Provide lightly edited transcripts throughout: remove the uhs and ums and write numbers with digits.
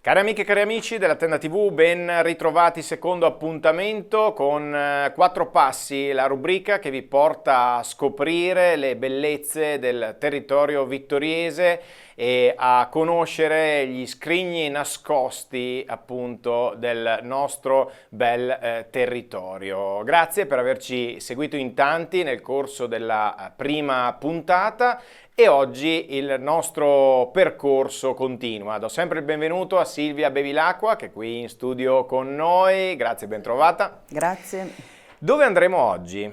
Cari amiche e cari amici della Tenda TV, ben ritrovati, secondo appuntamento con 4 passi, la rubrica che vi porta a scoprire le bellezze del territorio vittoriese e a conoscere gli scrigni nascosti appunto del nostro bel territorio. Grazie per averci seguito in tanti nel corso della prima puntata. E oggi il nostro percorso continua. Do sempre il benvenuto a Silvia Bevilacqua, che è qui in studio con noi. Grazie, ben trovata. Grazie. Dove andremo oggi?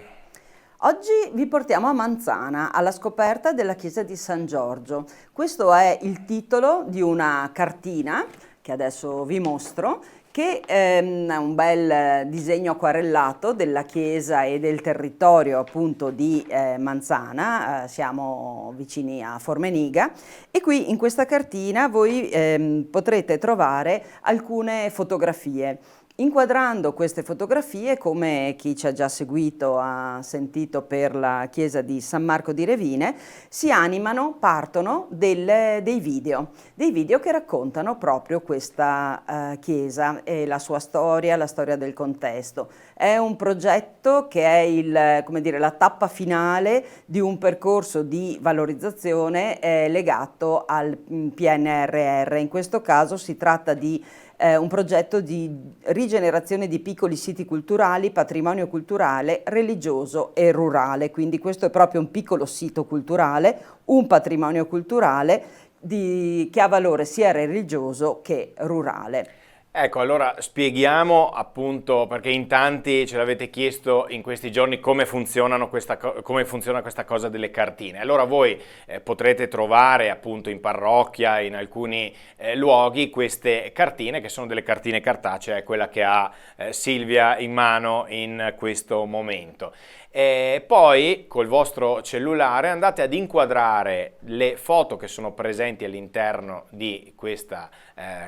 Oggi vi portiamo a Manzana, alla scoperta della chiesa di San Giorgio. Questo è il titolo di una cartina che adesso vi mostro, che è un bel disegno acquarellato della chiesa e del territorio appunto di Manzana. Siamo vicini a Formeniga, e qui in questa cartina voi potrete trovare alcune fotografie. Inquadrando queste fotografie, come chi ci ha già seguito ha sentito per la chiesa di San Marco di Revine, partono dei video che raccontano proprio questa chiesa e la sua storia, la storia del contesto. È un progetto che è la tappa finale di un percorso di valorizzazione legato al PNRR. In questo caso si tratta di un progetto di rigenerazione di piccoli siti culturali, patrimonio culturale, religioso e rurale. Quindi questo è proprio un piccolo sito culturale, un patrimonio culturale che ha valore sia religioso che rurale. Ecco, allora spieghiamo appunto, perché in tanti ce l'avete chiesto in questi giorni, come funziona questa cosa delle cartine. Allora voi potrete trovare appunto in parrocchia, in alcuni luoghi, queste cartine che sono delle cartine cartacee, quella che ha Silvia in mano in questo momento. E poi col vostro cellulare andate ad inquadrare le foto che sono presenti all'interno di questa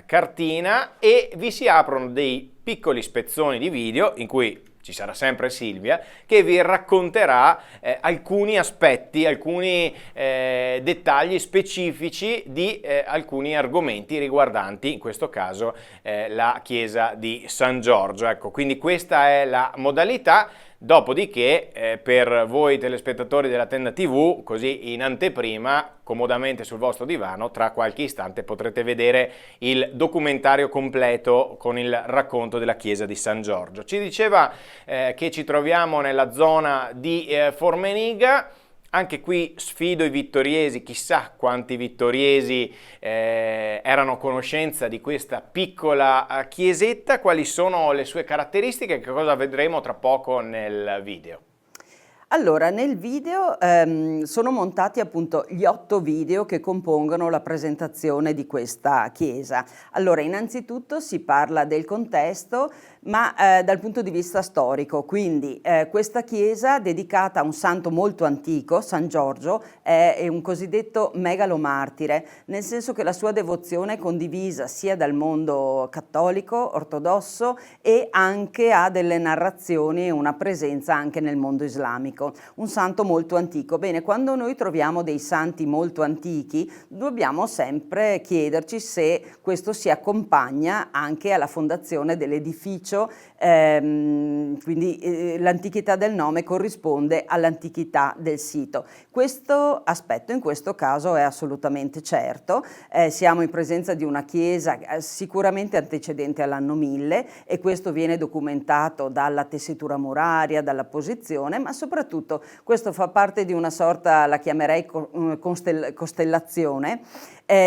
cartina e vi si aprono dei piccoli spezzoni di video in cui ci sarà sempre Silvia che vi racconterà alcuni aspetti, alcuni dettagli specifici di alcuni argomenti riguardanti in questo caso la chiesa di San Giorgio. Ecco, quindi questa è la modalità. Dopodiché per voi telespettatori della Tenda TV, così in anteprima, comodamente sul vostro divano, tra qualche istante potrete vedere il documentario completo con il racconto della chiesa di San Giorgio. Ci diceva che ci troviamo nella zona di Formeniga. Anche qui sfido i vittoriesi, chissà quanti vittoriesi erano a conoscenza di questa piccola chiesetta, quali sono le sue caratteristiche, che cosa vedremo tra poco nel video. Allora, nel video sono montati appunto gli 8 video che compongono la presentazione di questa chiesa. Allora, innanzitutto si parla del contesto, ma dal punto di vista storico, quindi questa chiesa dedicata a un santo molto antico, San Giorgio, è un cosiddetto megalomartire, nel senso che la sua devozione è condivisa sia dal mondo cattolico, ortodosso, e anche ha delle narrazioni e una presenza anche nel mondo islamico. Un santo molto antico. Bene, quando noi troviamo dei santi molto antichi, dobbiamo sempre chiederci se questo si accompagna anche alla fondazione dell'edificio, quindi l'antichità del nome corrisponde all'antichità del sito. Questo aspetto in questo caso è assolutamente certo. Siamo in presenza di una chiesa sicuramente antecedente all'anno 1000, e questo viene documentato dalla tessitura muraria, dalla posizione, ma soprattutto questo fa parte di una sorta, la chiamerei costellazione,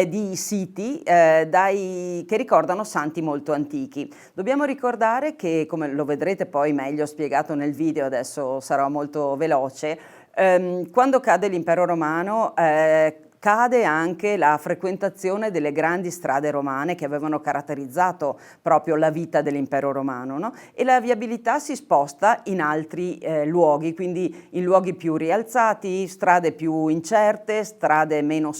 di siti che ricordano santi molto antichi. Dobbiamo ricordare che, come lo vedrete poi meglio spiegato nel video, adesso sarò molto veloce, quando cade l'impero romano cade anche la frequentazione delle grandi strade romane che avevano caratterizzato proprio la vita dell'impero romano, no? E la viabilità si sposta in altri luoghi, quindi in luoghi più rialzati, strade più incerte, strade meno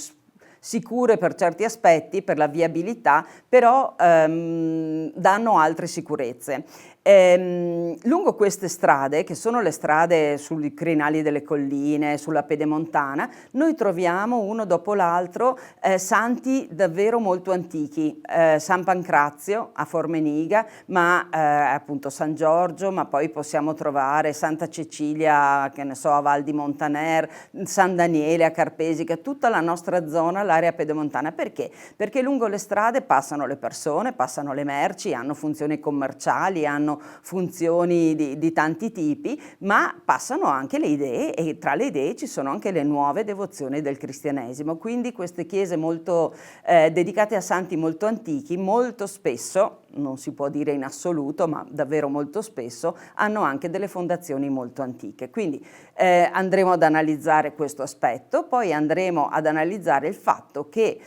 sicure per certi aspetti, per la viabilità, però danno altre sicurezze. Lungo queste strade, che sono le strade sui crinali delle colline, sulla pedemontana, noi troviamo uno dopo l'altro santi davvero molto antichi, San Pancrazio a Formeniga, ma appunto San Giorgio, ma poi possiamo trovare Santa Cecilia, che ne so, a Val di Montaner, San Daniele a Carpesica, tutta la nostra zona, l'area pedemontana. Perché? Perché lungo le strade passano le persone, passano le merci, hanno funzioni commerciali, hanno funzioni di tanti tipi, ma passano anche le idee, e tra le idee ci sono anche le nuove devozioni del cristianesimo. Quindi queste chiese molto dedicate a santi molto antichi, molto spesso, non si può dire in assoluto, ma davvero molto spesso, hanno anche delle fondazioni molto antiche. Quindi andremo ad analizzare questo aspetto, poi andremo ad analizzare il fatto che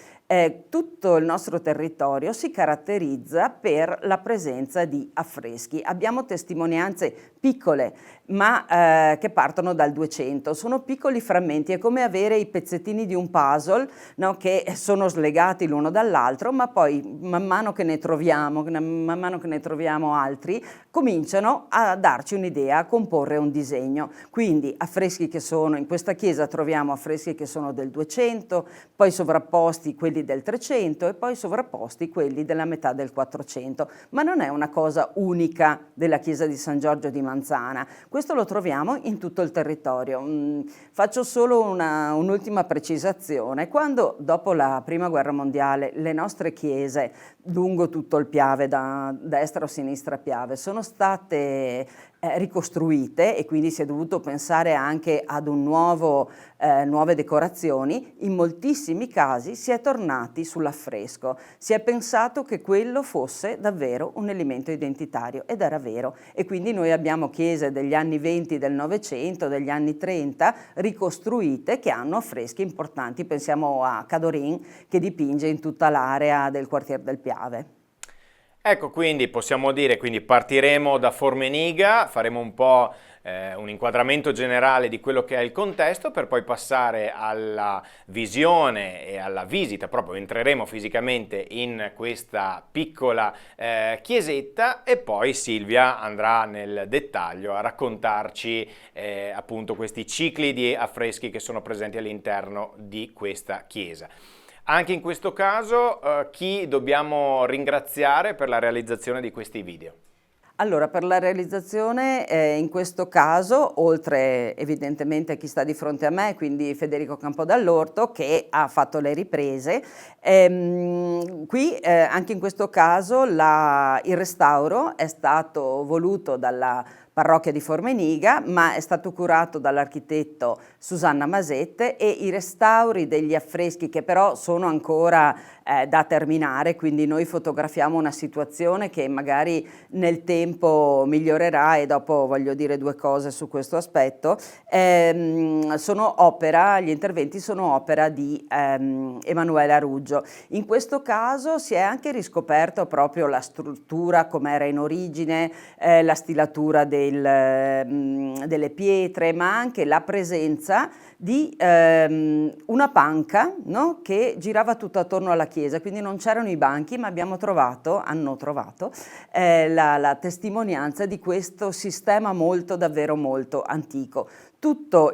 tutto il nostro territorio si caratterizza per la presenza di affreschi. Abbiamo testimonianze piccole, ma che partono dal 200. Sono piccoli frammenti, è come avere i pezzettini di un puzzle, no, che sono slegati l'uno dall'altro, ma poi man mano che ne troviamo altri, cominciano a darci un'idea, a comporre un disegno. Quindi affreschi che sono, in questa chiesa troviamo affreschi che sono del 200, poi sovrapposti quelli del 300 e poi sovrapposti quelli della metà del 400. Ma non è una cosa unica della chiesa di San Giorgio di Manzana, questo lo troviamo in tutto il territorio. Faccio solo un'ultima precisazione. Quando dopo la Prima Guerra Mondiale le nostre chiese lungo tutto il Piave, da destra o sinistra Piave, sono state ricostruite e quindi si è dovuto pensare anche ad nuove decorazioni, in moltissimi casi si è tornati sull'affresco. Si è pensato che quello fosse davvero un elemento identitario ed era vero, e quindi noi abbiamo chiese degli anni 20 del Novecento, degli anni 30 ricostruite che hanno affreschi importanti. Pensiamo a Cadorin che dipinge in tutta l'area del quartier del Piave. Ecco, quindi possiamo dire, quindi partiremo da Formeniga, faremo un po' un inquadramento generale di quello che è il contesto, per poi passare alla visione e alla visita, proprio entreremo fisicamente in questa piccola chiesetta, e poi Silvia andrà nel dettaglio a raccontarci appunto questi cicli di affreschi che sono presenti all'interno di questa chiesa. Anche in questo caso, chi dobbiamo ringraziare per la realizzazione di questi video? Allora, per la realizzazione, in questo caso, oltre evidentemente a chi sta di fronte a me, quindi Federico Campodall'Orto, che ha fatto le riprese, qui anche in questo caso il restauro è stato voluto dalla parrocchia di Formeniga, ma è stato curato dall'architetto Susanna Masette, e i restauri degli affreschi, che però sono ancora da terminare, quindi noi fotografiamo una situazione che magari nel tempo migliorerà, e dopo voglio dire due cose su questo aspetto. Gli interventi sono opera di Emanuela Ruggio. In questo caso si è anche riscoperto proprio la struttura come era in origine, la stilatura delle pietre, ma anche la presenza di una panca, no? Che girava tutto attorno alla chiesa, quindi non c'erano i banchi, ma hanno trovato la testimonianza di questo sistema davvero molto antico. Tutto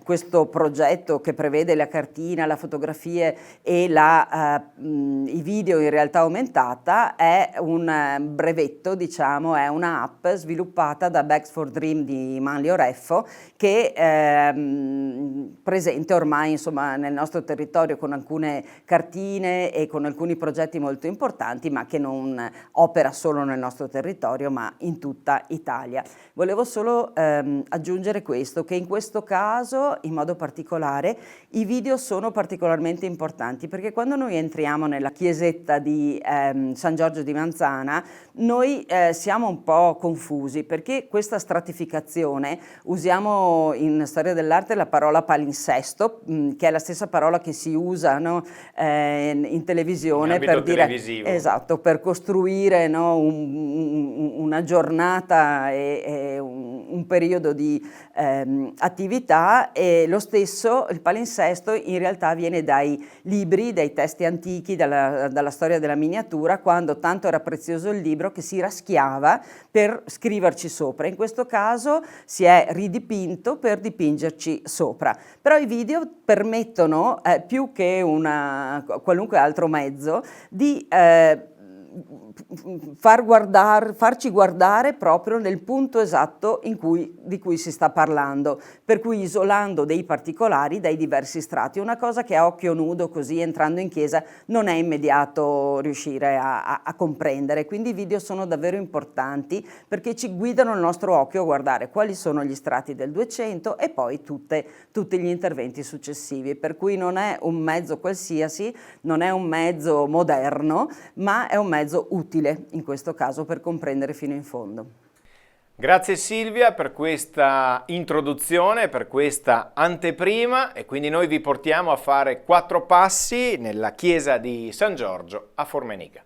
questo progetto, che prevede la cartina, le fotografie e i video in realtà aumentata, è un brevetto, diciamo, è una app sviluppata da Bags for Dream di Manlio Reffo, che è presente ormai, insomma, nel nostro territorio con alcune cartine e con alcuni progetti molto importanti, ma che non opera solo nel nostro territorio, ma in tutta Italia. Volevo solo aggiungere questo, che in questo caso, in modo particolare, i video sono particolarmente importanti, perché quando noi entriamo nella chiesetta di San Giorgio di Manzana, noi siamo un po' confusi, perché questa stratificazione, usiamo in storia dell'arte la parola palinsesto, che è la stessa parola che si usa, no, in televisione per dire, televisivo. esatto, per costruire, no, una giornata e un periodo di attività, e lo stesso il palinsesto in realtà viene dai libri, dai testi antichi, dalla storia della miniatura, quando tanto era prezioso il libro che si raschiava per scriverci sopra. In questo caso si è ridipinto per dipingerci sopra. Però i video permettono, più che qualunque altro mezzo, di farci guardare proprio nel punto esatto di cui si sta parlando, per cui isolando dei particolari dai diversi strati, una cosa che a occhio nudo, così entrando in chiesa, non è immediato riuscire a comprendere. Quindi i video sono davvero importanti perché ci guidano il nostro occhio a guardare quali sono gli strati del 200 e poi tutti gli interventi successivi, per cui non è un mezzo qualsiasi, non è un mezzo moderno, ma è un mezzo utile in questo caso per comprendere fino in fondo. Grazie Silvia per questa introduzione, per questa anteprima, e quindi noi vi portiamo a fare 4 passi nella chiesa di San Giorgio a Formenica.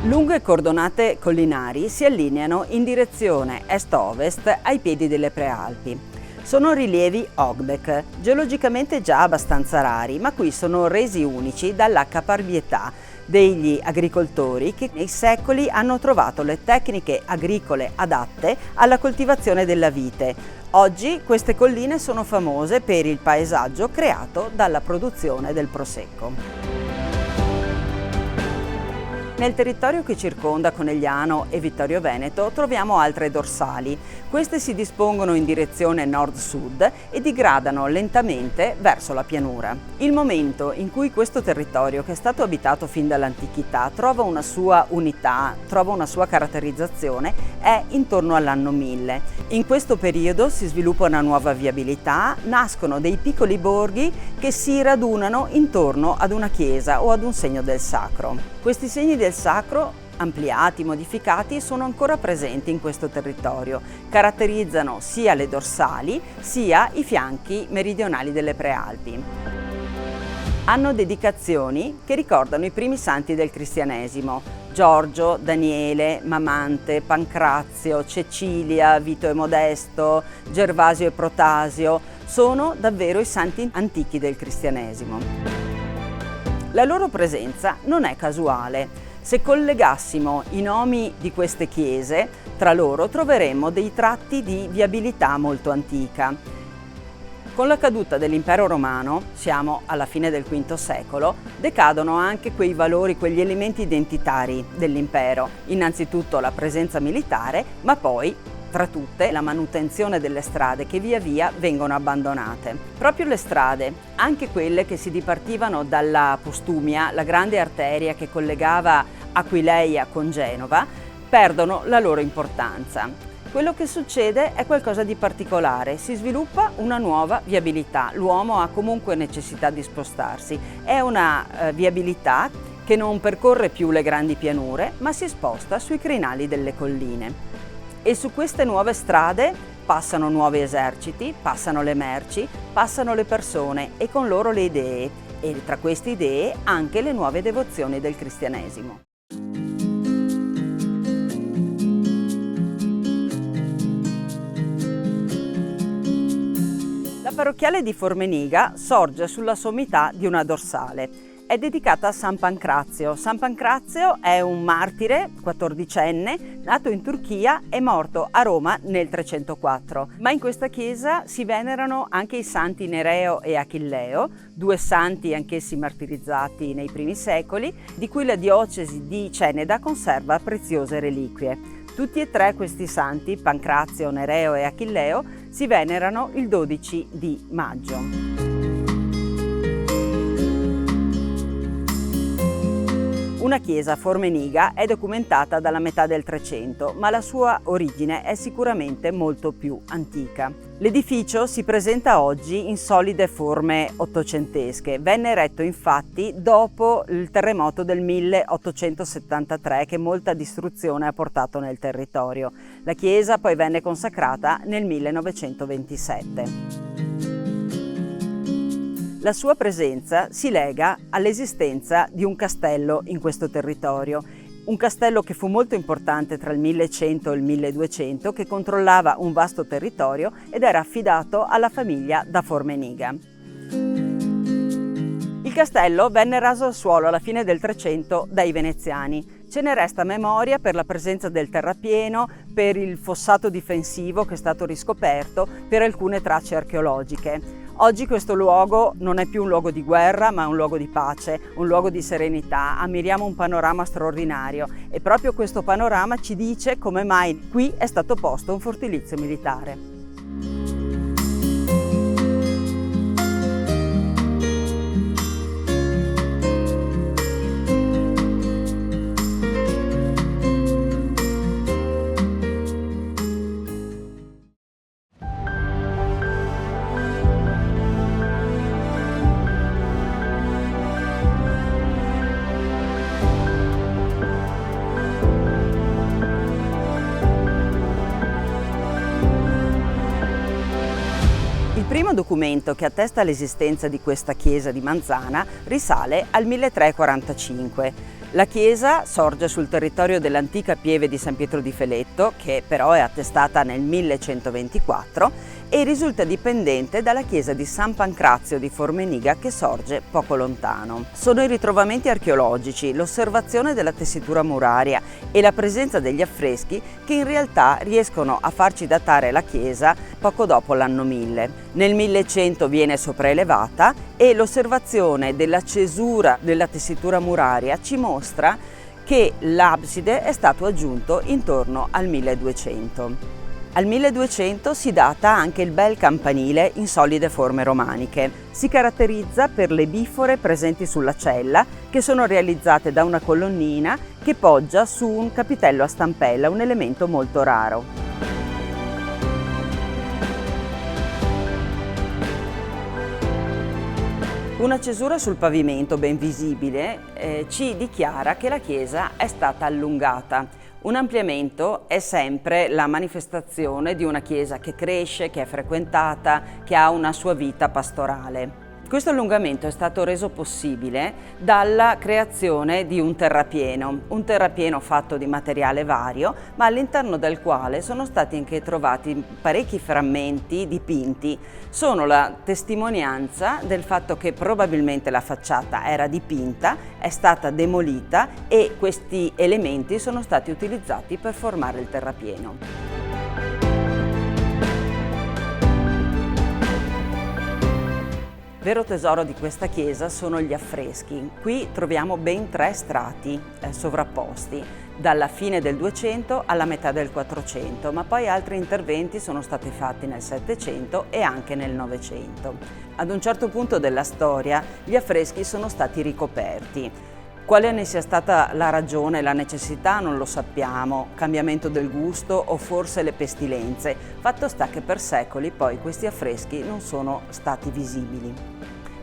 Lunghe cordonate collinari si allineano in direzione est-ovest ai piedi delle prealpi. Sono rilievi Hogbeck, geologicamente già abbastanza rari, ma qui sono resi unici dalla caparbietà degli agricoltori che nei secoli hanno trovato le tecniche agricole adatte alla coltivazione della vite. Oggi queste colline sono famose per il paesaggio creato dalla produzione del prosecco. Nel territorio che circonda Conegliano e Vittorio Veneto troviamo altre dorsali. Queste si dispongono in direzione nord-sud e digradano lentamente verso la pianura. Il momento in cui questo territorio, che è stato abitato fin dall'antichità, trova una sua unità, trova una sua caratterizzazione, è intorno all'anno 1000. In questo periodo si sviluppa una nuova viabilità, nascono dei piccoli borghi che si radunano intorno ad una chiesa o ad un segno del sacro. Questi segni del sacro, ampliati, modificati, sono ancora presenti in questo territorio, caratterizzano sia le dorsali sia i fianchi meridionali delle prealpi. Hanno dedicazioni che ricordano i primi santi del cristianesimo: Giorgio, Daniele, Mamante, Pancrazio, Cecilia, Vito e Modesto, Gervasio e Protasio. Sono davvero i santi antichi del cristianesimo. La loro presenza non è casuale. Se collegassimo i nomi di queste chiese tra loro, troveremmo dei tratti di viabilità molto antica. Con la caduta dell'impero romano, siamo alla fine del V secolo, decadono anche quei valori, quegli elementi identitari dell'impero. Innanzitutto la presenza militare, ma poi tra tutte la manutenzione delle strade che via via vengono abbandonate. Proprio le strade, anche quelle che si dipartivano dalla Postumia, la grande arteria che collegava Aquileia con Genova, perdono la loro importanza. Quello che succede è qualcosa di particolare, si sviluppa una nuova viabilità, l'uomo ha comunque necessità di spostarsi, è una viabilità che non percorre più le grandi pianure, ma si sposta sui crinali delle colline. E su queste nuove strade passano nuovi eserciti, passano le merci, passano le persone e con loro le idee, e tra queste idee anche le nuove devozioni del cristianesimo. La parrocchiale di Formeniga sorge sulla sommità di una dorsale. È dedicata a San Pancrazio. San Pancrazio è un martire quattordicenne, nato in Turchia e morto a Roma nel 304. Ma in questa chiesa si venerano anche i santi Nereo e Achilleo, 2 santi anch'essi martirizzati nei primi secoli, di cui la diocesi di Ceneda conserva preziose reliquie. Tutti e 3 questi santi, Pancrazio, Nereo e Achilleo, si venerano il 12 di maggio. Una chiesa a Formeniga è documentata dalla metà del 300, ma la sua origine è sicuramente molto più antica. L'edificio si presenta oggi in solide forme ottocentesche. Venne eretto infatti dopo il terremoto del 1873 che molta distruzione ha portato nel territorio. La chiesa poi venne consacrata nel 1927. La sua presenza si lega all'esistenza di un castello in questo territorio, un castello che fu molto importante tra il 1100 e il 1200, che controllava un vasto territorio ed era affidato alla famiglia da Formeniga. Il castello venne raso al suolo alla fine del 300 dai veneziani. Ce ne resta memoria per la presenza del terrapieno, per il fossato difensivo che è stato riscoperto, per alcune tracce archeologiche. Oggi questo luogo non è più un luogo di guerra, ma un luogo di pace, un luogo di serenità. Ammiriamo un panorama straordinario e proprio questo panorama ci dice come mai qui è stato posto un fortilizio militare. Il primo documento che attesta l'esistenza di questa chiesa di Manzana risale al 1345. La chiesa sorge sul territorio dell'antica pieve di San Pietro di Feletto, che però è attestata nel 1124, e risulta dipendente dalla chiesa di San Pancrazio di Formeniga, che sorge poco lontano. Sono i ritrovamenti archeologici, l'osservazione della tessitura muraria e la presenza degli affreschi che in realtà riescono a farci datare la chiesa poco dopo l'anno 1000. Nel 1100 viene sopraelevata e l'osservazione della cesura della tessitura muraria ci mostra che l'abside è stato aggiunto intorno al 1200. Al 1200 si data anche il bel campanile in solide forme romaniche. Si caratterizza per le bifore presenti sulla cella, che sono realizzate da una colonnina che poggia su un capitello a stampella, un elemento molto raro. Una cesura sul pavimento ben visibile ci dichiara che la chiesa è stata allungata. Un ampliamento è sempre la manifestazione di una chiesa che cresce, che è frequentata, che ha una sua vita pastorale. Questo allungamento è stato reso possibile dalla creazione di un terrapieno fatto di materiale vario, ma all'interno del quale sono stati anche trovati parecchi frammenti dipinti. Sono la testimonianza del fatto che probabilmente la facciata era dipinta, è stata demolita e questi elementi sono stati utilizzati per formare il terrapieno. Vero tesoro di questa chiesa sono gli affreschi. Qui troviamo ben 3 strati sovrapposti, dalla fine del 200 alla metà del 400, ma poi altri interventi sono stati fatti nel 700 e anche nel 900. Ad un certo punto della storia gli affreschi sono stati ricoperti. Quale ne sia stata la ragione, la necessità, non lo sappiamo, cambiamento del gusto o forse le pestilenze. Fatto sta che per secoli poi questi affreschi non sono stati visibili.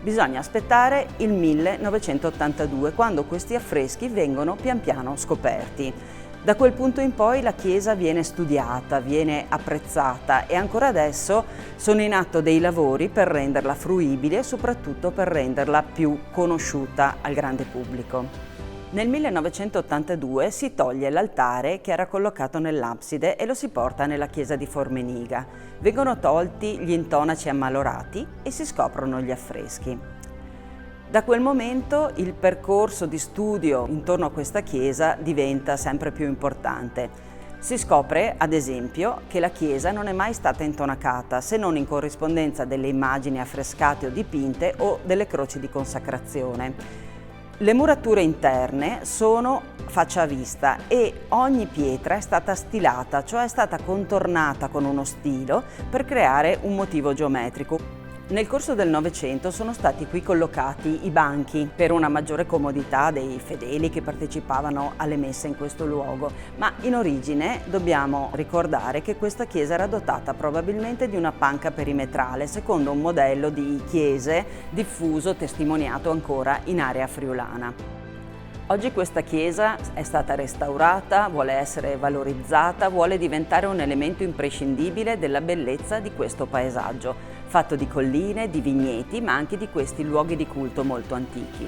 Bisogna aspettare il 1982, quando questi affreschi vengono pian piano scoperti. Da quel punto in poi la chiesa viene studiata, viene apprezzata e ancora adesso sono in atto dei lavori per renderla fruibile e soprattutto per renderla più conosciuta al grande pubblico. Nel 1982 si toglie l'altare che era collocato nell'abside e lo si porta nella chiesa di Formeniga. Vengono tolti gli intonaci ammalorati e si scoprono gli affreschi. Da quel momento il percorso di studio intorno a questa chiesa diventa sempre più importante. Si scopre, ad esempio, che la chiesa non è mai stata intonacata, se non in corrispondenza delle immagini affrescate o dipinte o delle croci di consacrazione. Le murature interne sono faccia a vista e ogni pietra è stata stilata, cioè è stata contornata con uno stilo per creare un motivo geometrico. Nel corso del Novecento sono stati qui collocati i banchi per una maggiore comodità dei fedeli che partecipavano alle messe in questo luogo, ma in origine dobbiamo ricordare che questa chiesa era dotata probabilmente di una panca perimetrale, secondo un modello di chiese diffuso, testimoniato ancora in area friulana. Oggi questa chiesa è stata restaurata, vuole essere valorizzata, vuole diventare un elemento imprescindibile della bellezza di questo paesaggio, fatto di colline, di vigneti, ma anche di questi luoghi di culto molto antichi.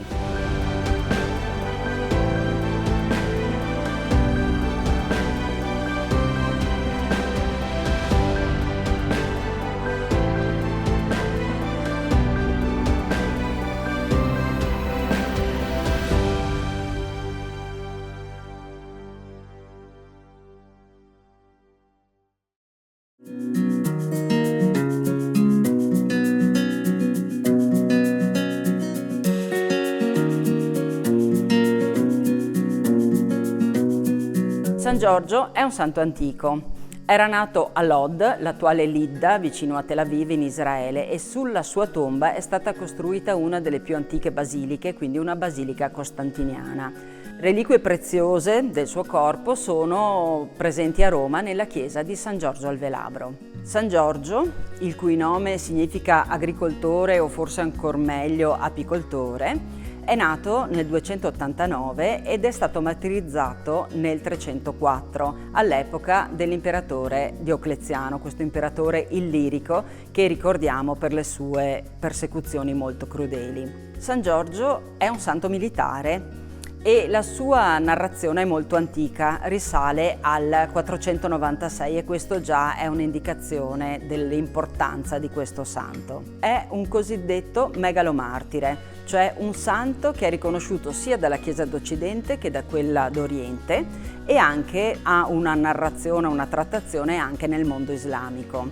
San Giorgio è un santo antico. Era nato a Lod, l'attuale Lidda, vicino a Tel Aviv in Israele, e sulla sua tomba è stata costruita una delle più antiche basiliche, quindi una basilica costantiniana. Reliquie preziose del suo corpo sono presenti a Roma nella chiesa di San Giorgio al Velabro. San Giorgio, il cui nome significa agricoltore o forse ancor meglio apicoltore, è nato nel 289 ed è stato martirizzato nel 304, all'epoca dell'imperatore Diocleziano, questo imperatore illirico che ricordiamo per le sue persecuzioni molto crudeli. San Giorgio è un santo militare e la sua narrazione è molto antica, risale al 496 e questo già è un'indicazione dell'importanza di questo santo. È un cosiddetto megalomartire, cioè un santo che è riconosciuto sia dalla Chiesa d'Occidente che da quella d'Oriente e anche ha una narrazione, una trattazione anche nel mondo islamico.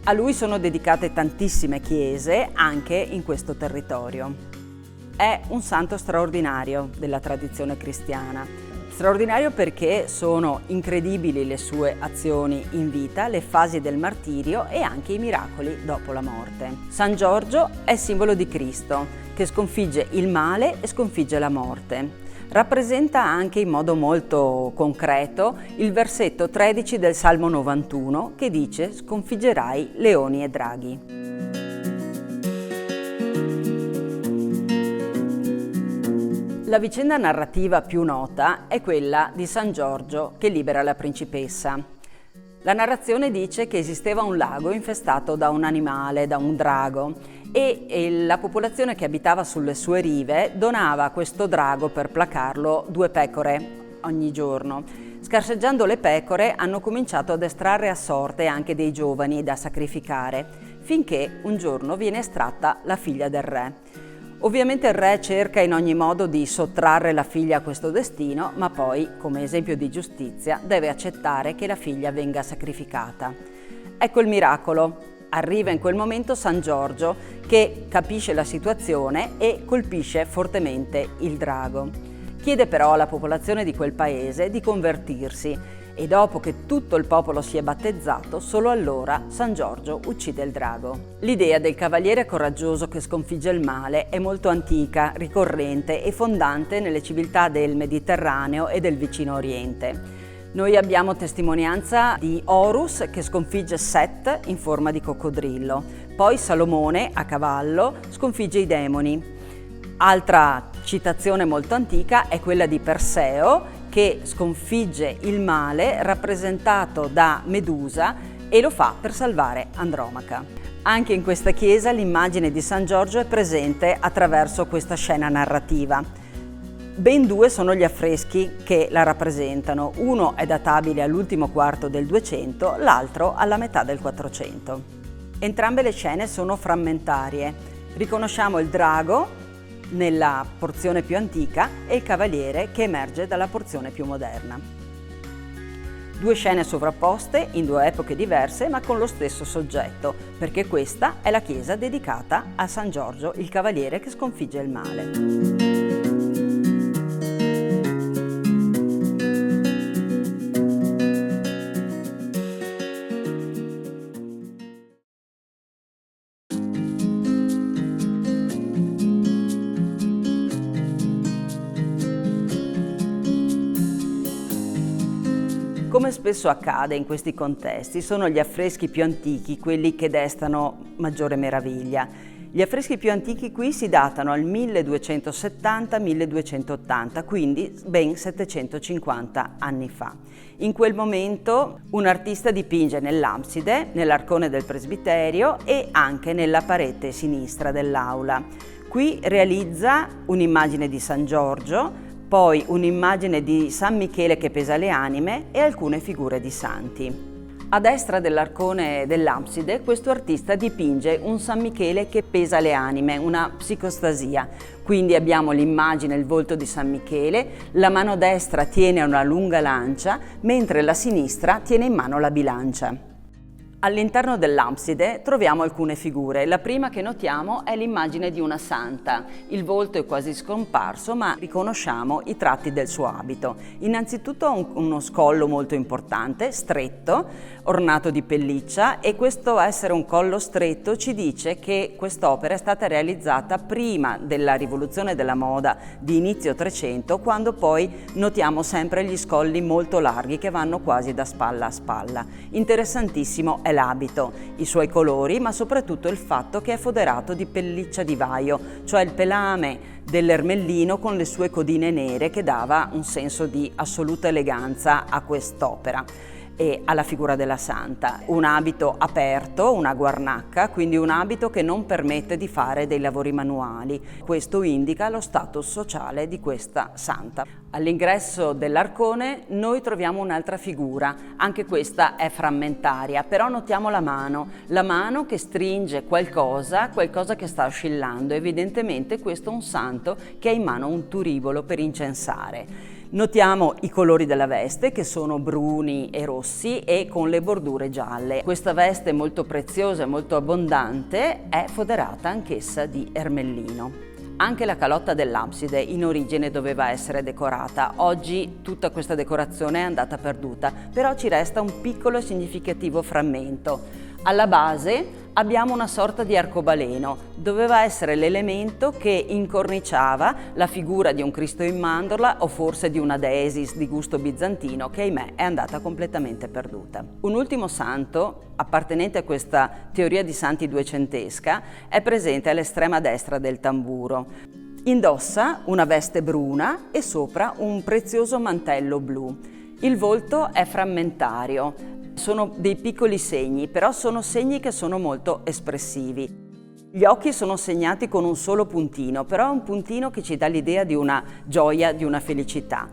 A lui sono dedicate tantissime chiese anche in questo territorio. È un santo straordinario della tradizione cristiana. Straordinario perché sono incredibili le sue azioni in vita, le fasi del martirio e anche i miracoli dopo la morte. San Giorgio è simbolo di Cristo, che sconfigge il male e sconfigge la morte. Rappresenta anche in modo molto concreto il versetto 13 del Salmo 91 che dice: sconfiggerai leoni e draghi. La vicenda narrativa più nota è quella di San Giorgio che libera la principessa. La narrazione dice che esisteva un lago infestato da un animale, da un drago, e la popolazione che abitava sulle sue rive donava a questo drago, per placarlo, 2 pecore ogni giorno. Scarseggiando le pecore hanno cominciato ad estrarre a sorte anche dei giovani da sacrificare, finché un giorno viene estratta la figlia del re. Ovviamente il re cerca in ogni modo di sottrarre la figlia a questo destino, ma poi, come esempio di giustizia, deve accettare che la figlia venga sacrificata. Ecco il miracolo. Arriva in quel momento San Giorgio che capisce la situazione e colpisce fortemente il drago. Chiede però alla popolazione di quel paese di convertirsi e dopo che tutto il popolo si è battezzato, solo allora San Giorgio uccide il drago. L'idea del cavaliere coraggioso che sconfigge il male è molto antica, ricorrente e fondante nelle civiltà del Mediterraneo e del vicino Oriente. Noi abbiamo testimonianza di Horus che sconfigge Set in forma di coccodrillo, poi Salomone a cavallo sconfigge i demoni. Altra citazione molto antica è quella di Perseo che sconfigge il male rappresentato da Medusa e lo fa per salvare Andromaca. Anche in questa chiesa l'immagine di San Giorgio è presente attraverso questa scena narrativa. Ben 2 sono gli affreschi che la rappresentano, uno è databile all'ultimo quarto del 200, l'altro alla metà del 400. Entrambe le scene sono frammentarie. Riconosciamo il drago nella porzione più antica e il cavaliere che emerge dalla porzione più moderna. 2 scene sovrapposte in 2 epoche diverse ma con lo stesso soggetto, perché questa è la chiesa dedicata a San Giorgio, il cavaliere che sconfigge il male. Come spesso accade in questi contesti, sono gli affreschi più antichi quelli che destano maggiore meraviglia. Gli affreschi più antichi qui si datano al 1270-1280, quindi ben 750 anni fa. In quel momento un artista dipinge nell'abside, nell'arcone del presbiterio e anche nella parete sinistra dell'aula. Qui realizza un'immagine di San Giorgio, poi un'immagine di San Michele che pesa le anime e alcune figure di santi. A destra dell'arcone dell'abside questo artista dipinge un San Michele che pesa le anime, una psicostasia. Quindi abbiamo l'immagine, il volto di San Michele, la mano destra tiene una lunga lancia, mentre la sinistra tiene in mano la bilancia. All'interno dell'abside troviamo alcune figure. La prima che notiamo è l'immagine di una santa. Il volto è quasi scomparso, ma riconosciamo i tratti del suo abito. Innanzitutto ha uno scollo molto importante, stretto, ornato di pelliccia, e questo essere un collo stretto ci dice che quest'opera è stata realizzata prima della rivoluzione della moda di inizio 300, quando poi notiamo sempre gli scolli molto larghi che vanno quasi da spalla a spalla. Interessantissimo è l'abito, i suoi colori, ma soprattutto il fatto che è foderato di pelliccia di vaio, cioè il pelame dell'ermellino con le sue codine nere, che dava un senso di assoluta eleganza a quest'opera e alla figura della santa. Un abito aperto, una guarnacca, quindi un abito che non permette di fare dei lavori manuali. Questo indica lo status sociale di questa santa. All'ingresso dell'arcone noi troviamo un'altra figura, anche questa è frammentaria, però notiamo la mano che stringe qualcosa che sta oscillando. Evidentemente questo è un santo che ha in mano un turibolo per incensare. Notiamo i colori della veste, che sono bruni e rossi e con le bordure gialle. Questa veste molto preziosa e molto abbondante è foderata anch'essa di ermellino. Anche la calotta dell'abside in origine doveva essere decorata. Oggi tutta questa decorazione è andata perduta, però ci resta un piccolo e significativo frammento. Alla base abbiamo una sorta di arcobaleno, doveva essere l'elemento che incorniciava la figura di un Cristo in mandorla o forse di una Deesis di gusto bizantino, che ahimè è andata completamente perduta. Un ultimo santo, appartenente a questa teoria di santi duecentesca, è presente all'estrema destra del tamburo. Indossa una veste bruna e sopra un prezioso mantello blu. Il volto è frammentario. Sono dei piccoli segni, però sono segni che sono molto espressivi. Gli occhi sono segnati con un solo puntino, però è un puntino che ci dà l'idea di una gioia, di una felicità.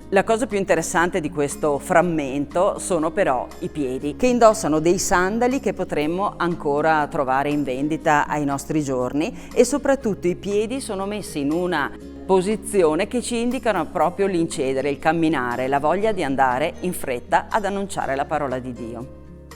La cosa più interessante di questo frammento sono però i piedi, che indossano dei sandali che potremmo ancora trovare in vendita ai nostri giorni, e soprattutto i piedi sono messi in una posizione che ci indicano proprio l'incedere, il camminare, la voglia di andare in fretta ad annunciare la parola di Dio.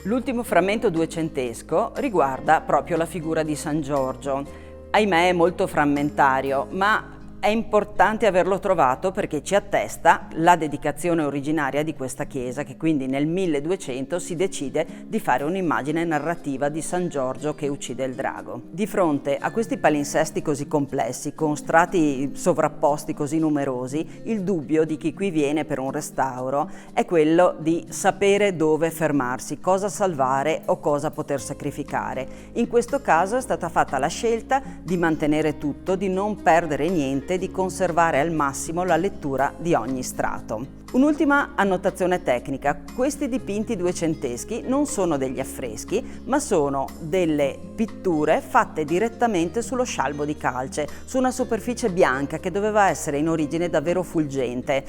L'ultimo frammento duecentesco riguarda proprio la figura di San Giorgio. Ahimè è molto frammentario, ma è importante averlo trovato perché ci attesta la dedicazione originaria di questa chiesa, che quindi nel 1200 si decide di fare un'immagine narrativa di San Giorgio che uccide il drago. Di fronte a questi palinsesti così complessi, con strati sovrapposti così numerosi, il dubbio di chi qui viene per un restauro è quello di sapere dove fermarsi, cosa salvare o cosa poter sacrificare. In questo caso è stata fatta la scelta di mantenere tutto, di non perdere niente, di conservare al massimo la lettura di ogni strato. Un'ultima annotazione tecnica: questi dipinti duecenteschi non sono degli affreschi, ma sono delle pitture fatte direttamente sullo scialbo di calce, su una superficie bianca che doveva essere in origine davvero fulgente.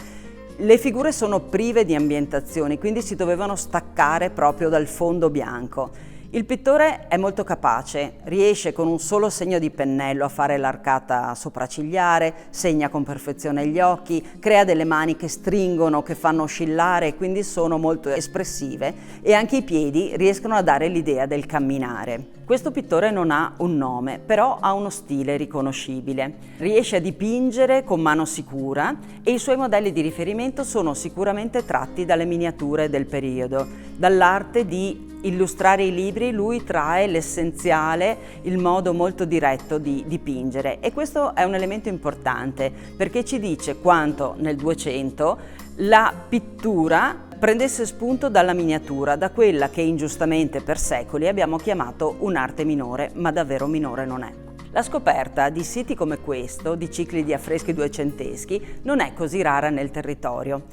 Le figure sono prive di ambientazioni, quindi si dovevano staccare proprio dal fondo bianco. Il pittore è molto capace, riesce con un solo segno di pennello a fare l'arcata sopraccigliare, segna con perfezione gli occhi, crea delle mani che stringono, che fanno oscillare, quindi sono molto espressive, e anche i piedi riescono a dare l'idea del camminare. Questo pittore non ha un nome, però ha uno stile riconoscibile. Riesce a dipingere con mano sicura e i suoi modelli di riferimento sono sicuramente tratti dalle miniature del periodo. Dall'arte di illustrare i libri lui trae l'essenziale, il modo molto diretto di dipingere, e questo è un elemento importante perché ci dice quanto nel 200 la pittura prendesse spunto dalla miniatura, da quella che ingiustamente per secoli abbiamo chiamato un'arte minore, ma davvero minore non è. La scoperta di siti come questo, di cicli di affreschi duecenteschi, non è così rara nel territorio.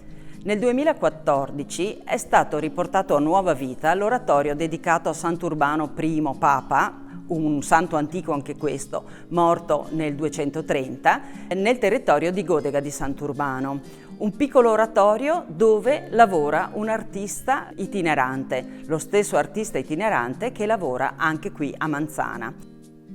Nel 2014 è stato riportato a nuova vita l'oratorio dedicato a Sant'Urbano I Papa, un santo antico anche questo, morto nel 230, nel territorio di Godega di Sant'Urbano. Un piccolo oratorio dove lavora un artista itinerante, lo stesso artista itinerante che lavora anche qui a Manzana.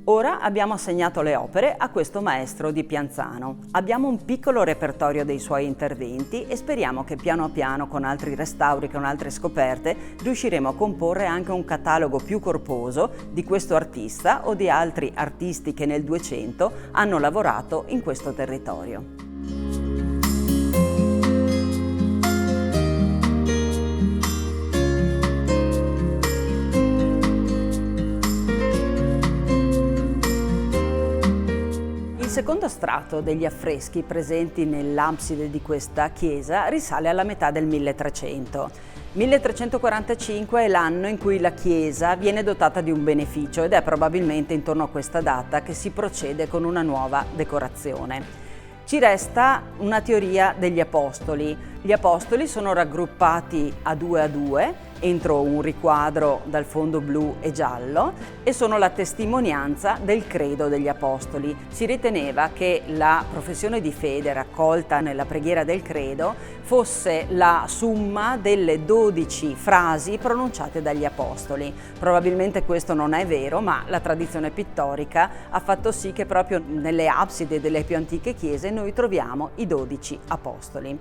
Ora abbiamo assegnato le opere a questo maestro di Pianzano. Abbiamo un piccolo repertorio dei suoi interventi e speriamo che piano piano, con altri restauri, con altre scoperte, riusciremo a comporre anche un catalogo più corposo di questo artista o di altri artisti che nel 200 hanno lavorato in questo territorio. Il secondo strato degli affreschi presenti nell'abside di questa chiesa risale alla metà del 1300. 1345 è l'anno in cui la chiesa viene dotata di un beneficio ed è probabilmente intorno a questa data che si procede con una nuova decorazione. Ci resta una teoria degli apostoli. Gli apostoli sono raggruppati a due entro un riquadro dal fondo blu e giallo e sono la testimonianza del credo degli apostoli. Si riteneva che la professione di fede raccolta nella preghiera del credo fosse la summa delle 12 frasi pronunciate dagli apostoli. Probabilmente questo non è vero, ma la tradizione pittorica ha fatto sì che proprio nelle abside delle più antiche chiese noi troviamo i 12 apostoli.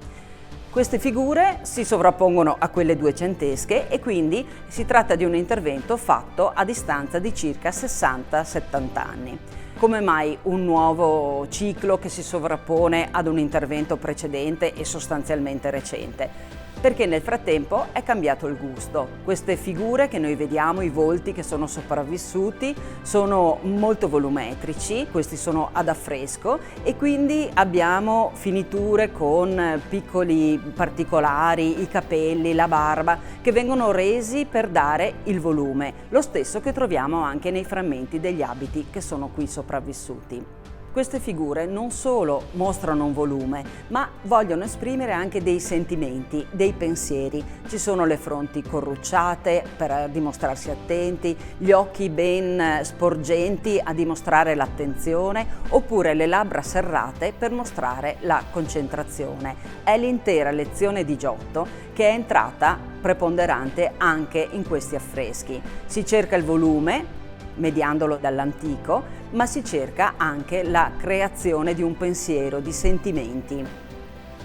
Queste figure si sovrappongono a quelle duecentesche e quindi si tratta di un intervento fatto a distanza di circa 60-70 anni. Come mai un nuovo ciclo che si sovrappone ad un intervento precedente e sostanzialmente recente? Perché nel frattempo è cambiato il gusto. Queste figure che noi vediamo, i volti che sono sopravvissuti, sono molto volumetrici, questi sono ad affresco e quindi abbiamo finiture con piccoli particolari, i capelli, la barba, che vengono resi per dare il volume, lo stesso che troviamo anche nei frammenti degli abiti che sono qui sopravvissuti. Queste figure non solo mostrano un volume, ma vogliono esprimere anche dei sentimenti, dei pensieri. Ci sono le fronti corrucciate per dimostrarsi attenti, gli occhi ben sporgenti a dimostrare l'attenzione, oppure le labbra serrate per mostrare la concentrazione. È l'intera lezione di Giotto che è entrata preponderante anche in questi affreschi. Si cerca il volume, mediandolo dall'antico, ma si cerca anche la creazione di un pensiero, di sentimenti.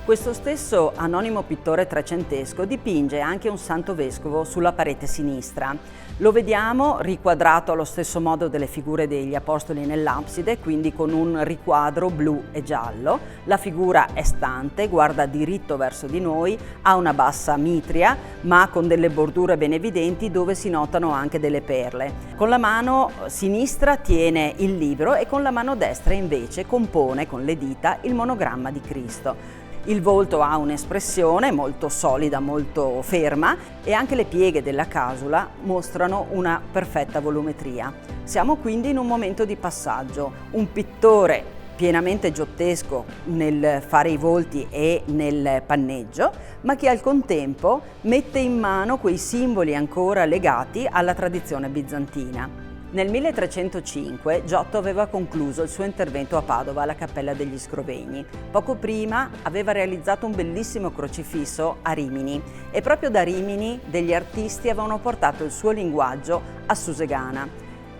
Questo stesso anonimo pittore trecentesco dipinge anche un santo vescovo sulla parete sinistra. Lo vediamo riquadrato allo stesso modo delle figure degli apostoli nell'abside, quindi con un riquadro blu e giallo. La figura è stante, guarda diritto verso di noi, ha una bassa mitria, ma con delle bordure ben evidenti dove si notano anche delle perle. Con la mano sinistra tiene il libro e con la mano destra invece compone con le dita il monogramma di Cristo. Il volto ha un'espressione molto solida, molto ferma e anche le pieghe della casula mostrano una perfetta volumetria. Siamo quindi in un momento di passaggio. Un pittore pienamente giottesco nel fare i volti e nel panneggio, ma che al contempo mette in mano quei simboli ancora legati alla tradizione bizantina. Nel 1305 Giotto aveva concluso il suo intervento a Padova alla Cappella degli Scrovegni. Poco prima aveva realizzato un bellissimo crocifisso a Rimini e proprio da Rimini degli artisti avevano portato il suo linguaggio a Susegana.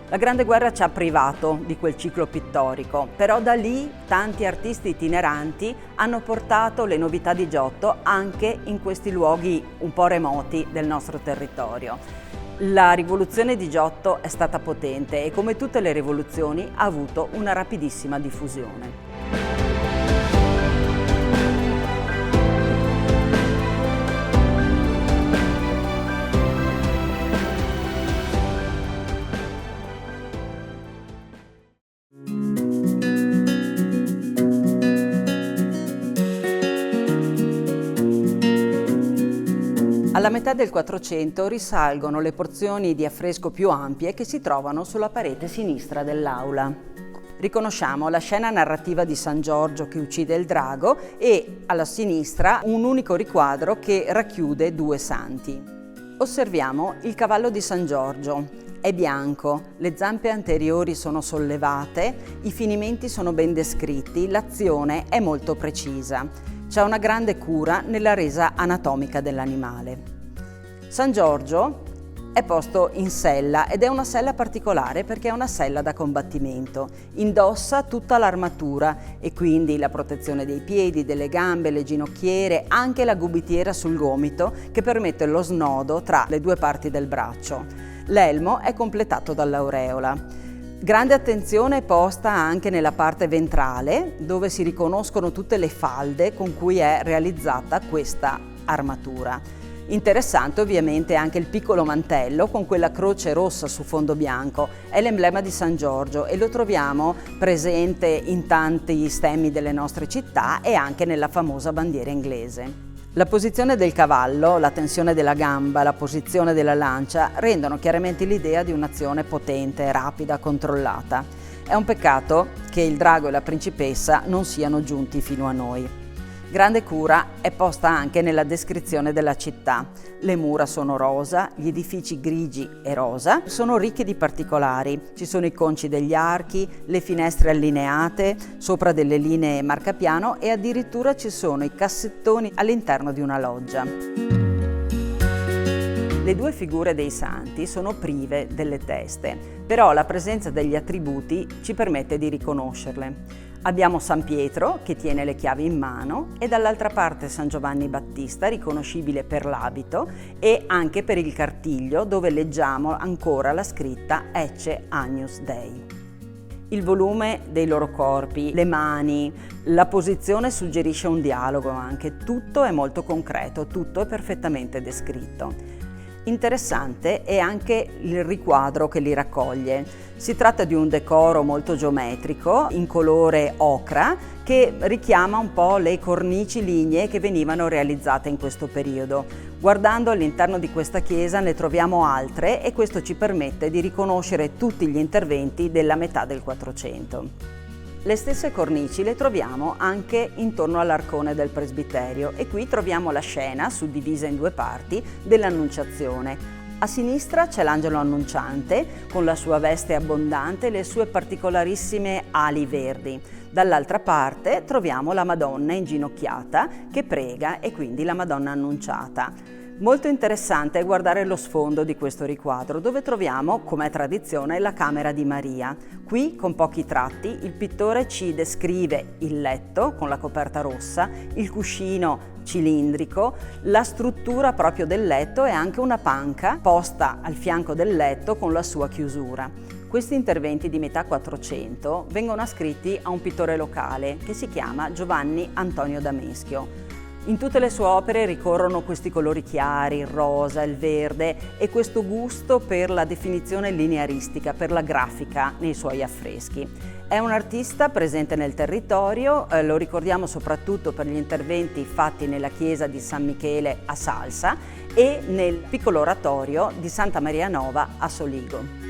La Grande Guerra ci ha privato di quel ciclo pittorico, però da lì tanti artisti itineranti hanno portato le novità di Giotto anche in questi luoghi un po' remoti del nostro territorio. La rivoluzione di Giotto è stata potente e come tutte le rivoluzioni ha avuto una rapidissima diffusione. Alla metà del 400 risalgono le porzioni di affresco più ampie che si trovano sulla parete sinistra dell'aula. Riconosciamo la scena narrativa di San Giorgio che uccide il drago e alla sinistra un unico riquadro che racchiude 2 santi. Osserviamo il cavallo di San Giorgio. È bianco, le zampe anteriori sono sollevate, i finimenti sono ben descritti, l'azione è molto precisa. C'è una grande cura nella resa anatomica dell'animale. San Giorgio è posto in sella ed è una sella particolare perché è una sella da combattimento. Indossa tutta l'armatura e quindi la protezione dei piedi, delle gambe, le ginocchiere, anche la gubitiera sul gomito che permette lo snodo tra le 2 parti del braccio. L'elmo è completato dall'aureola. Grande attenzione è posta anche nella parte ventrale, dove si riconoscono tutte le falde con cui è realizzata questa armatura. Interessante ovviamente anche il piccolo mantello con quella croce rossa su fondo bianco, è l'emblema di San Giorgio e lo troviamo presente in tanti stemmi delle nostre città e anche nella famosa bandiera inglese. La posizione del cavallo, la tensione della gamba, la posizione della lancia rendono chiaramente l'idea di un'azione potente, rapida, controllata. È un peccato che il drago e la principessa non siano giunti fino a noi. Grande cura è posta anche nella descrizione della città. Le mura sono rosa, gli edifici grigi e rosa sono ricchi di particolari. Ci sono i conci degli archi, le finestre allineate sopra delle linee marcapiano e addirittura ci sono i cassettoni all'interno di una loggia. Le 2 figure dei santi sono prive delle teste, però la presenza degli attributi ci permette di riconoscerle. Abbiamo San Pietro che tiene le chiavi in mano e dall'altra parte San Giovanni Battista, riconoscibile per l'abito e anche per il cartiglio dove leggiamo ancora la scritta Ecce Agnus Dei. Il volume dei loro corpi, le mani, la posizione suggerisce un dialogo anche, tutto è molto concreto, tutto è perfettamente descritto. Interessante è anche il riquadro che li raccoglie. Si tratta di un decoro molto geometrico in colore ocra che richiama un po' le cornici lignee che venivano realizzate in questo periodo. Guardando all'interno di questa chiesa ne troviamo altre e questo ci permette di riconoscere tutti gli interventi della metà del 400. Le stesse cornici le troviamo anche intorno all'arcone del presbiterio e qui troviamo la scena, suddivisa in 2 parti, dell'Annunciazione. A sinistra c'è l'angelo annunciante con la sua veste abbondante e le sue particolarissime ali verdi. Dall'altra parte troviamo la Madonna inginocchiata che prega e quindi la Madonna annunciata. Molto interessante è guardare lo sfondo di questo riquadro dove troviamo, come è tradizione, la camera di Maria. Qui, con pochi tratti, il pittore ci descrive il letto con la coperta rossa, il cuscino cilindrico, la struttura proprio del letto e anche una panca posta al fianco del letto con la sua chiusura. Questi interventi di metà 400 vengono ascritti a un pittore locale che si chiama Giovanni Antonio da Meschio. In tutte le sue opere ricorrono questi colori chiari, il rosa, il verde e questo gusto per la definizione linearistica, per la grafica nei suoi affreschi. È un artista presente nel territorio, lo ricordiamo soprattutto per gli interventi fatti nella chiesa di San Michele a Salsa e nel piccolo oratorio di Santa Maria Nova a Soligo.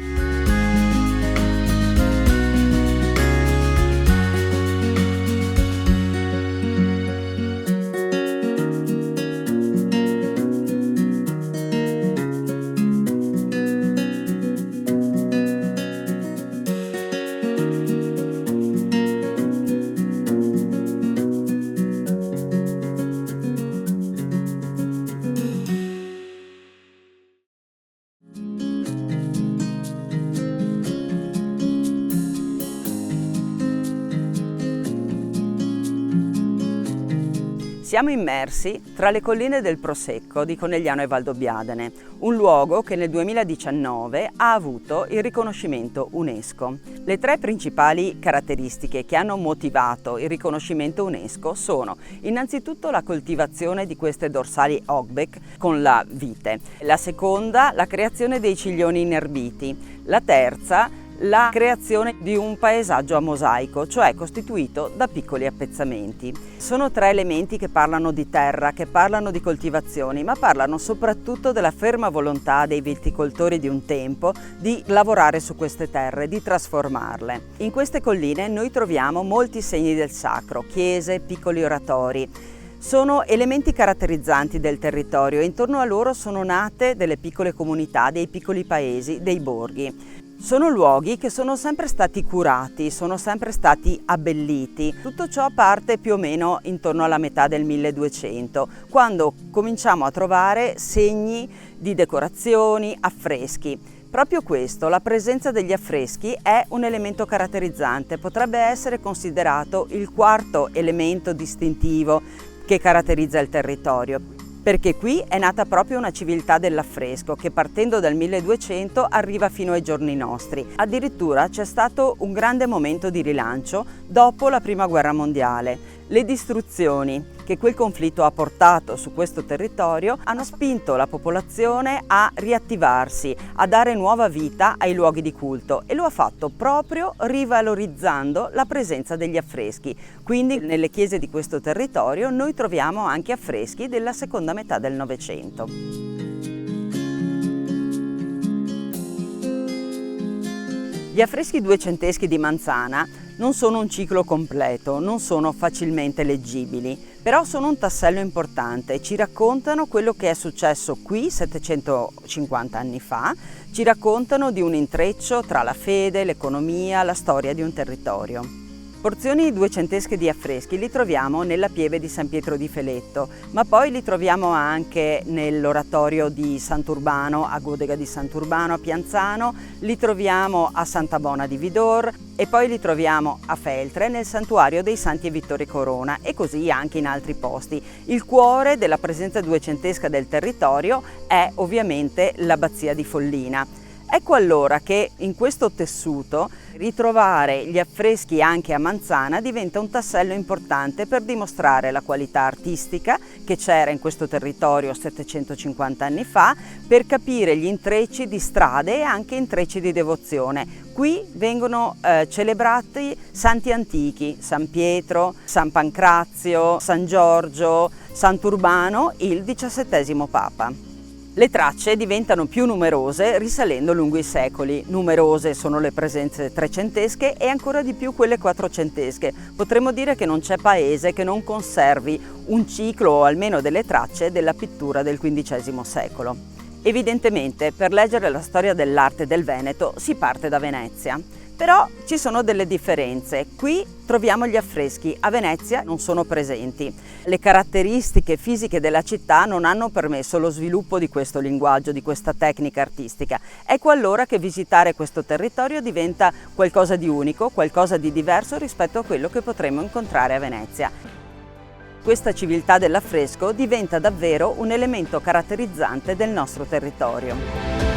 Siamo immersi tra le colline del Prosecco di Conegliano e Valdobbiadene, un luogo che nel 2019 ha avuto il riconoscimento UNESCO. Le 3 principali caratteristiche che hanno motivato il riconoscimento UNESCO sono innanzitutto la coltivazione di queste dorsali hogback con la vite, la seconda la creazione dei ciglioni inerbiti, la terza la creazione di un paesaggio a mosaico, cioè costituito da piccoli appezzamenti. Sono 3 elementi che parlano di terra, che parlano di coltivazioni, ma parlano soprattutto della ferma volontà dei viticoltori di un tempo di lavorare su queste terre, di trasformarle. In queste colline noi troviamo molti segni del sacro, chiese, piccoli oratori. Sono elementi caratterizzanti del territorio e intorno a loro sono nate delle piccole comunità, dei piccoli paesi, dei borghi. Sono luoghi che sono sempre stati curati, sono sempre stati abbelliti. Tutto ciò parte più o meno intorno alla metà del 1200, quando cominciamo a trovare segni di decorazioni, affreschi. Proprio questo, la presenza degli affreschi, è un elemento caratterizzante, potrebbe essere considerato il 4º elemento distintivo che caratterizza il territorio, perché qui è nata proprio una civiltà dell'affresco che partendo dal 1200 arriva fino ai giorni nostri. Addirittura c'è stato un grande momento di rilancio dopo la Prima Guerra Mondiale. Le distruzioni che quel conflitto ha portato su questo territorio hanno spinto la popolazione a riattivarsi, a dare nuova vita ai luoghi di culto e lo ha fatto proprio rivalorizzando la presenza degli affreschi. Quindi nelle chiese di questo territorio noi troviamo anche affreschi della seconda metà del Novecento. Gli affreschi duecenteschi di Manzana non sono un ciclo completo, non sono facilmente leggibili, però sono un tassello importante, ci raccontano quello che è successo qui 750 anni fa, ci raccontano di un intreccio tra la fede, l'economia, la storia di un territorio. Porzioni duecentesche di affreschi li troviamo nella pieve di San Pietro di Feletto, ma poi li troviamo anche nell'oratorio di Sant'Urbano, a Godega di Sant'Urbano, a Pianzano, li troviamo a Santa Bona di Vidor e poi li troviamo a Feltre nel santuario dei Santi e Vittorio Corona e così anche in altri posti. Il cuore della presenza duecentesca del territorio è ovviamente l'abbazia di Follina. Ecco allora che in questo tessuto ritrovare gli affreschi anche a Manzana diventa un tassello importante per dimostrare la qualità artistica che c'era in questo territorio 750 anni fa, per capire gli intrecci di strade e anche intrecci di devozione. Qui vengono celebrati santi antichi, San Pietro, San Pancrazio, San Giorgio, Sant'Urbano, il XVII Papa. Le tracce diventano più numerose risalendo lungo i secoli. Numerose sono le presenze trecentesche e ancora di più quelle quattrocentesche. Potremmo dire che non c'è paese che non conservi un ciclo o almeno delle tracce della pittura del XV secolo. Evidentemente, per leggere la storia dell'arte del Veneto si parte da Venezia. Però ci sono delle differenze. Qui troviamo gli affreschi, a Venezia non sono presenti. Le caratteristiche fisiche della città non hanno permesso lo sviluppo di questo linguaggio, di questa tecnica artistica. Ecco allora che visitare questo territorio diventa qualcosa di unico, qualcosa di diverso rispetto a quello che potremo incontrare a Venezia. Questa civiltà dell'affresco diventa davvero un elemento caratterizzante del nostro territorio.